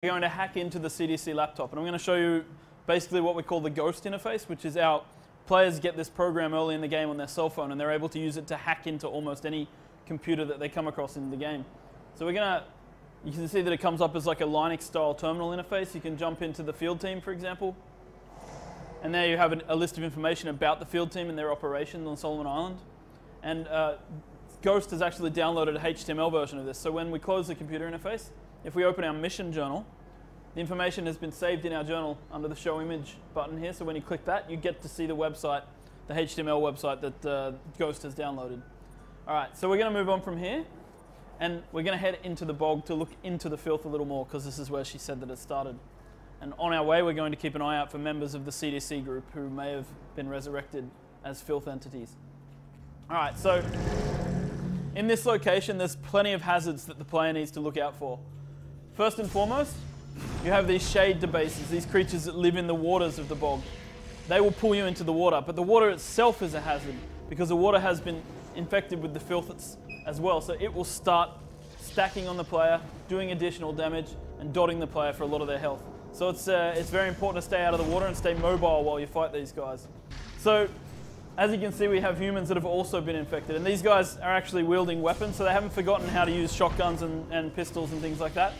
We're going to hack into the CDC laptop, and I'm going to show you basically what we call the ghost interface, which is our players get this program early in the game on their cell phone, and they're able to use it to hack into almost any computer that they come across in the game. So you can see that it comes up as like a Linux style terminal interface. You can jump into the field team, for example, and there you have a list of information about the field team and their operations on Solomon Island. And Ghost has actually downloaded a HTML version of this. So when we close the computer interface, if we open our mission journal, the information has been saved in our journal under the show image button here. So when you click that, you get to see the website, the HTML website that Ghost has downloaded. All right, so we're going to move on from here, and we're going to head into the bog to look into the filth a little more, because this is where she said that it started. And on our way, we're going to keep an eye out for members of the CDC group who may have been resurrected as filth entities. All right, so in this location, there's plenty of hazards that the player needs to look out for. First and foremost, you have these shade debases, these creatures that live in the waters of the bog. They will pull you into the water, but the water itself is a hazard because the water has been infected with the filth as well. So it will start stacking on the player, doing additional damage, and dotting the player for a lot of their health. So it's very important to stay out of the water and stay mobile while you fight these guys. So as you can see, we have humans that have also been infected, and these guys are actually wielding weapons, so they haven't forgotten how to use shotguns and pistols and things like that.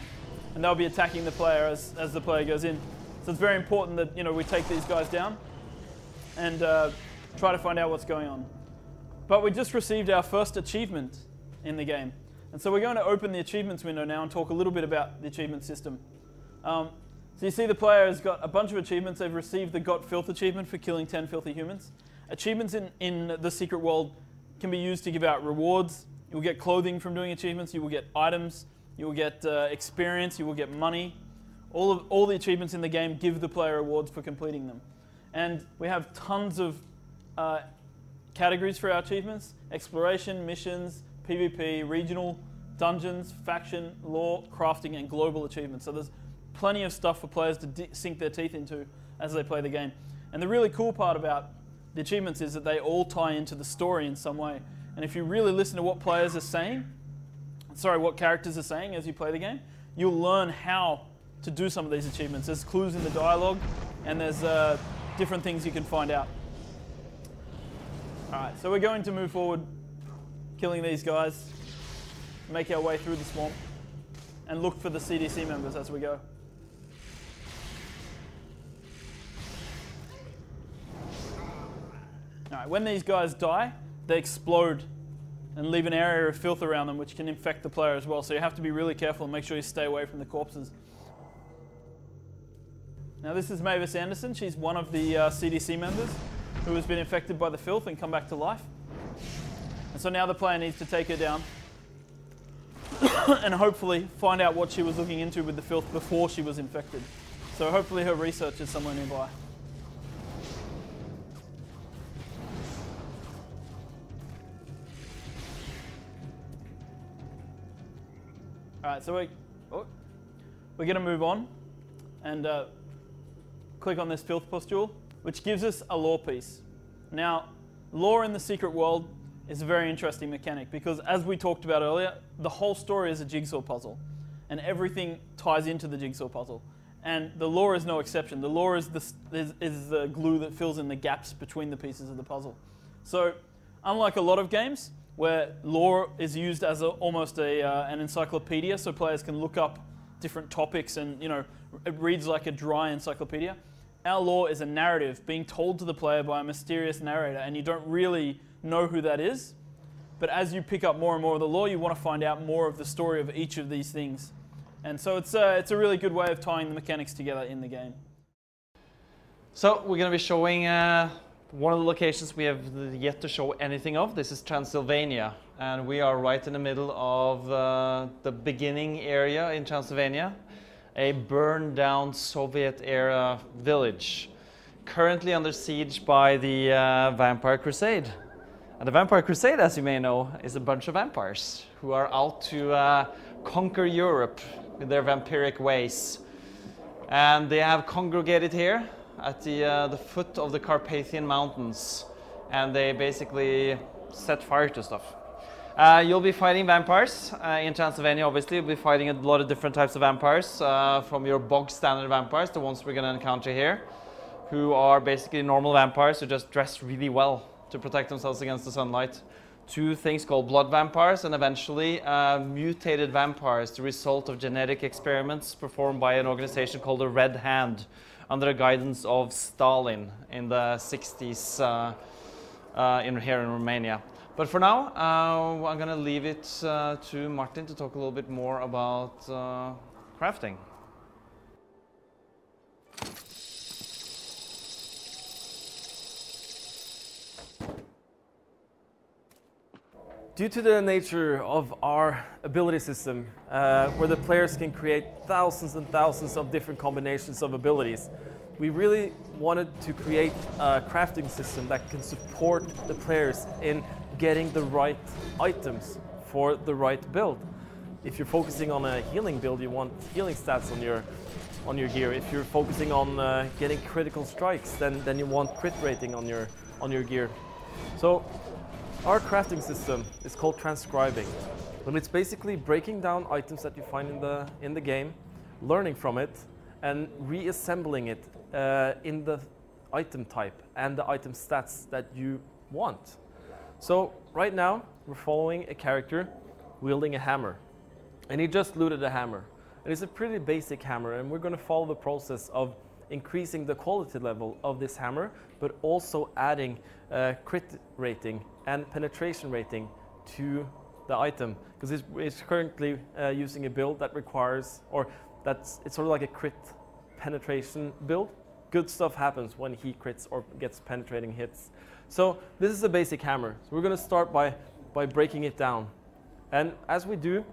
And they'll be attacking the player as the player goes in. So it's very important that we take these guys down and try to find out what's going on. But we just received our first achievement in the game. And so we're going to open the achievements window now and talk a little bit about the achievement system. So you see the player has got a bunch of achievements. They've received the Got Filth achievement for killing 10 filthy humans. Achievements in the secret world can be used to give out rewards. You will get clothing from doing achievements. You will get items. You will get experience, you will get money. All the achievements in the game give the player rewards for completing them. And we have tons of categories for our achievements: exploration, missions, PvP, regional, dungeons, faction, lore, crafting, and global achievements. So there's plenty of stuff for players to sink their teeth into as they play the game. And the really cool part about the achievements is that they all tie into the story in some way. And if you really listen to what players are saying, what characters are saying as you play the game, you'll learn how to do some of these achievements. There's clues in the dialogue, and there's different things you can find out. All right, so we're going to move forward, killing these guys, make our way through the swamp, and look for the CDC members as we go. All right, when these guys die, they explode and leave an area of filth around them, which can infect the player as well. So you have to be really careful and make sure you stay away from the corpses. Now this is Mavis Anderson. She's one of the CDC members who has been infected by the filth and come back to life. And so now the player needs to take her down and hopefully find out what she was looking into with the filth before she was infected. So hopefully her research is somewhere nearby. All right, so we're going to move on and click on this filth pustule, which gives us a lore piece. Now, lore in the secret world is a very interesting mechanic because, as we talked about earlier, the whole story is a jigsaw puzzle, and everything ties into the jigsaw puzzle. And the lore is no exception. The lore is the glue that fills in the gaps between the pieces of the puzzle. So, unlike a lot of games, where lore is used as almost an encyclopedia, so players can look up different topics and it reads like a dry encyclopedia. Our lore is a narrative being told to the player by a mysterious narrator, and you don't really know who that is. But as you pick up more and more of the lore, you want to find out more of the story of each of these things. And so it's a really good way of tying the mechanics together in the game. So we're going to be showing one of the locations we have yet to show anything of. This is Transylvania, and we are right in the middle of the beginning area in Transylvania, a burned down Soviet-era village, currently under siege by the Vampire Crusade. And the Vampire Crusade, as you may know, is a bunch of vampires who are out to conquer Europe with their vampiric ways. And they have congregated here at the foot of the Carpathian Mountains, and they basically set fire to stuff. You'll be fighting vampires in Transylvania, obviously. You'll be fighting a lot of different types of vampires, from your bog standard vampires, the ones we're going to encounter here, who are basically normal vampires who just dress really well to protect themselves against the sunlight, to things called blood vampires, and eventually mutated vampires, the result of genetic experiments performed by an organization called the Red Hand, under the guidance of Stalin in the 60s here in Romania. But for now, I'm going to leave it to Martin to talk a little bit more about crafting. Due to the nature of our ability system, where the players can create thousands and thousands of different combinations of abilities, we really wanted to create a crafting system that can support the players in getting the right items for the right build. If you're focusing on a healing build, you want healing stats on your gear. If you're focusing on getting critical strikes, then you want crit rating on your gear. So our crafting system is called transcribing, and it's basically breaking down items that you find in the game, learning from it, and reassembling it in the item type and the item stats that you want. So right now we're following a character wielding a hammer, and he just looted a hammer, and it's a pretty basic hammer, and we're going to follow the process of increasing the quality level of this hammer, but also adding crit rating and penetration rating to the item, because it's currently using a build that requires, or it's sort of like a crit penetration build. Good stuff happens when he crits or gets penetrating hits. So this is a basic hammer. So we're going to start by breaking it down. And as we do,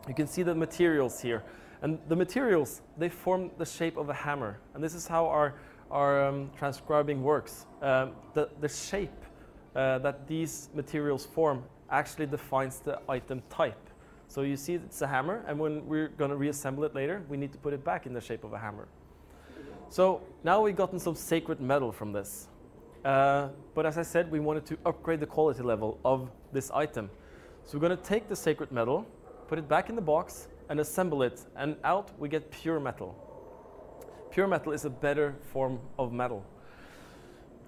you can see the materials here. And the materials, they form the shape of a hammer. And this is how our transcribing works. The shape that these materials form actually defines the item type. So you see it's a hammer, and when we're going to reassemble it later, we need to put it back in the shape of a hammer. So now we've gotten some sacred metal from this. But as I said, we wanted to upgrade the quality level of this item. So we're going to take the sacred metal, put it back in the box, and assemble it, and out we get pure metal. Pure metal is a better form of metal.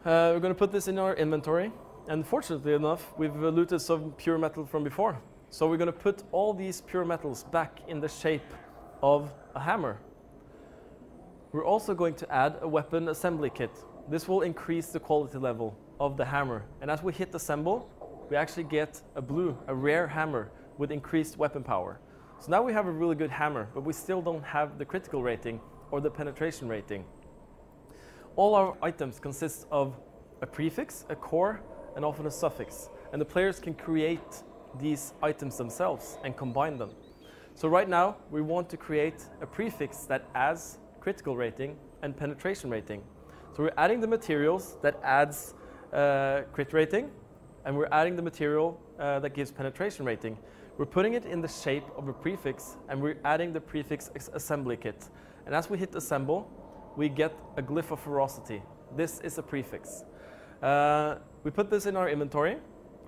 We're going to put this in our inventory, and fortunately enough, we've looted some pure metal from before. So we're going to put all these pure metals back in the shape of a hammer. We're also going to add a weapon assembly kit. This will increase the quality level of the hammer, and as we hit assemble, we actually get a rare hammer with increased weapon power. So now we have a really good hammer, but we still don't have the critical rating or the penetration rating. All our items consist of a prefix, a core, and often a suffix, and the players can create these items themselves and combine them. So right now we want to create a prefix that adds critical rating and penetration rating. So we're adding the materials that adds crit rating, and we're adding the material that gives penetration rating. We're putting it in the shape of a prefix, and we're adding the prefix assembly kit. And as we hit assemble, we get a glyph of ferocity. This is a prefix. We put this in our inventory,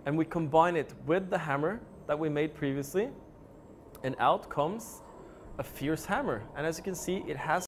and we combine it with the hammer that we made previously, and out comes a fierce hammer. And as you can see, it has